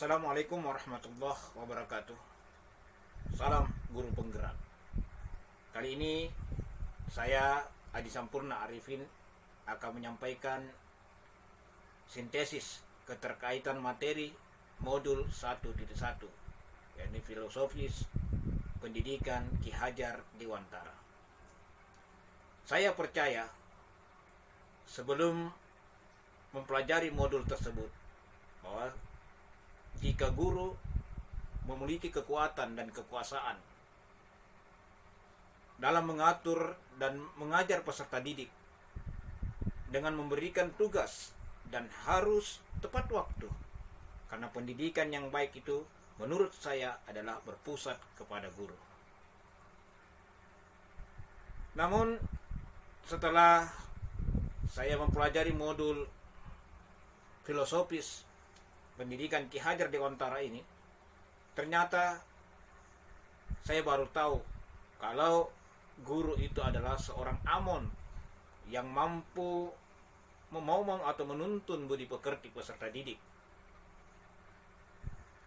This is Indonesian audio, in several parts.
Assalamualaikum warahmatullahi wabarakatuh. Salam guru penggerak. Kali ini saya Adi Sampurna Arifin akan menyampaikan sintesis keterkaitan materi modul 1.1, yakni filosofis pendidikan Ki Hajar Dewantara. Saya percaya sebelum mempelajari modul tersebut bahwa jika guru memiliki kekuatan dan kekuasaan dalam mengatur dan mengajar peserta didik dengan memberikan tugas dan harus tepat waktu, karena pendidikan yang baik itu menurut saya adalah berpusat kepada guru. Namun setelah saya mempelajari modul filosofis pendidikan Ki Hajar Dewantara ini, ternyata saya baru tahu kalau guru itu adalah seorang amon yang mampu memomong atau menuntun budi pekerti peserta didik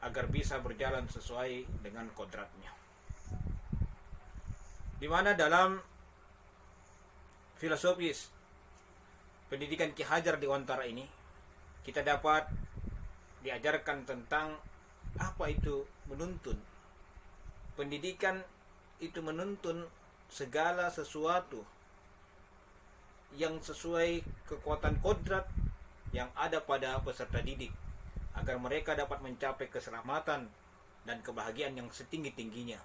agar bisa berjalan sesuai dengan kodratnya. Di mana dalam filosofis pendidikan Ki Hajar Dewantara ini kita dapat diajarkan tentang apa itu menuntun. Pendidikan itu menuntun segala sesuatu yang sesuai kekuatan kodrat yang ada pada peserta didik agar mereka dapat mencapai keselamatan dan kebahagiaan yang setinggi-tingginya,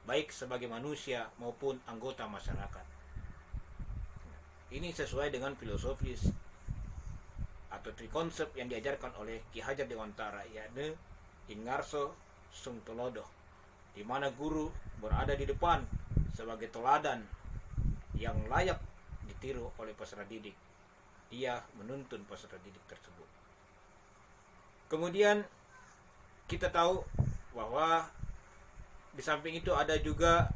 baik sebagai manusia maupun anggota masyarakat. Ini sesuai dengan filosofis atau trikonsep yang diajarkan oleh Ki Hajar Dewantara, yakni Ingarso Sungtolodo, di mana guru berada di depan sebagai teladan yang layak ditiru oleh peserta didik. Dia menuntun peserta didik tersebut. Kemudian kita tahu bahwa di samping itu ada juga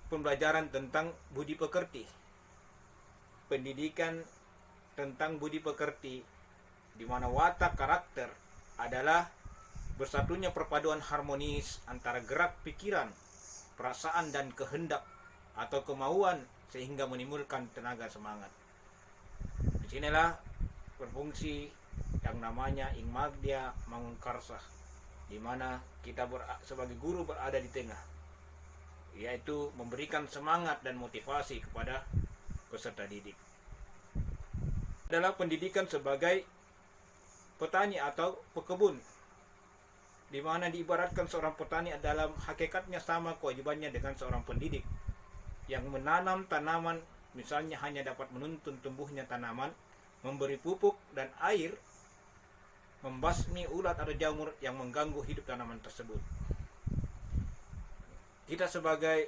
pembelajaran tentang budi pekerti. Pendidikan tentang budi pekerti, di mana watak karakter adalah bersatunya perpaduan harmonis antara gerak pikiran, perasaan dan kehendak atau kemauan sehingga menimbulkan tenaga semangat. Disinilah berfungsi yang namanya Ingmagdia Mangkarsah, di mana kita sebagai guru berada di tengah, yaitu memberikan semangat dan motivasi kepada peserta didik. Adalah pendidikan sebagai petani atau pekebun, di mana diibaratkan seorang petani dalam hakikatnya sama kewajibannya dengan seorang pendidik yang menanam tanaman, misalnya hanya dapat menuntun tumbuhnya tanaman, memberi pupuk dan air, membasmi ulat atau jamur yang mengganggu hidup tanaman tersebut. Kita sebagai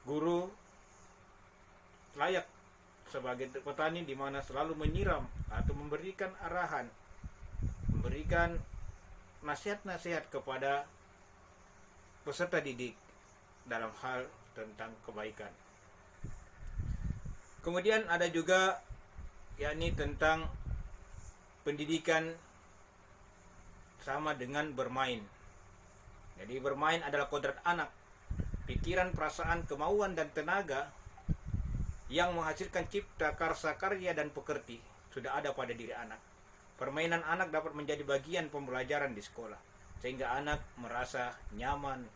guru layak sebagai petani, di mana selalu menyiram atau memberikan arahan, memberikan nasihat-nasihat kepada peserta didik dalam hal tentang kebaikan. Kemudian ada juga yakni tentang pendidikan sama dengan bermain. Jadi bermain adalah kodrat anak, pikiran, perasaan, kemauan dan tenaga yang menghasilkan cipta, karsa, karya dan pekerti sudah ada pada diri anak. Permainan anak dapat menjadi bagian pembelajaran di sekolah, sehingga anak merasa nyaman,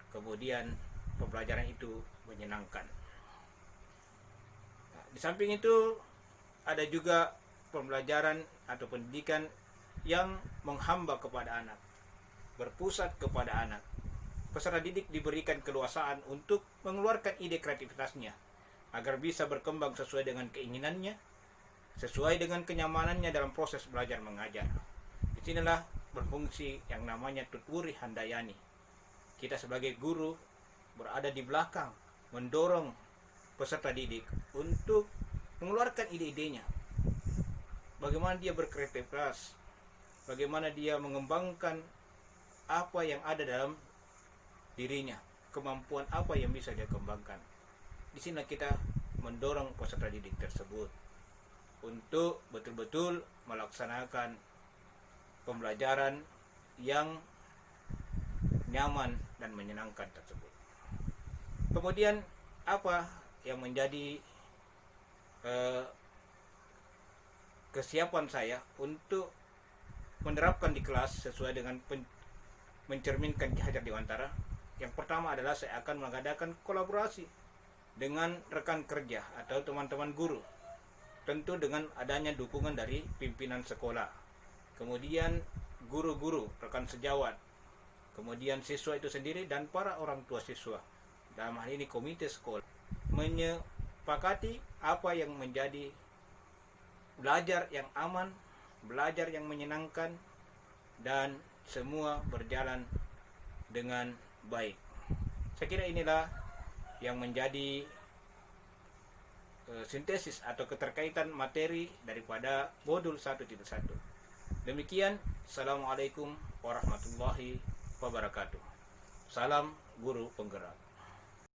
kemudian pembelajaran itu menyenangkan. Nah, di samping itu ada juga pembelajaran atau pendidikan yang menghamba kepada anak, berpusat kepada anak. Peserta didik diberikan keluasaan untuk mengeluarkan ide kreativitasnya agar bisa berkembang sesuai dengan keinginannya, sesuai dengan kenyamanannya dalam proses belajar mengajar. Disinilah berfungsi yang namanya tutwuri handayani. Kita sebagai guru berada di belakang, mendorong peserta didik untuk mengeluarkan ide-idenya. Bagaimana dia berkreativitas, bagaimana dia mengembangkan apa yang ada dalam dirinya, kemampuan apa yang bisa dia kembangkan. Di sini kita mendorong peserta didik tersebut untuk betul-betul melaksanakan pembelajaran yang nyaman dan menyenangkan tersebut. Kemudian apa yang menjadi kesiapan saya untuk menerapkan di kelas sesuai dengan mencerminkan Ki Hajar Dewantara? Yang pertama adalah saya akan mengadakan kolaborasi dengan rekan kerja atau teman-teman guru, tentu dengan adanya dukungan dari pimpinan sekolah, kemudian guru-guru, rekan sejawat, kemudian siswa itu sendiri dan para orang tua siswa, dalam hal ini komite sekolah, menyepakati apa yang menjadi belajar yang aman, belajar yang menyenangkan, dan semua berjalan dengan baik. Saya kira inilah yang menjadi sintesis atau keterkaitan materi daripada modul 1.1. Demikian, Assalamualaikum warahmatullahi wabarakatuh. Salam guru penggerak.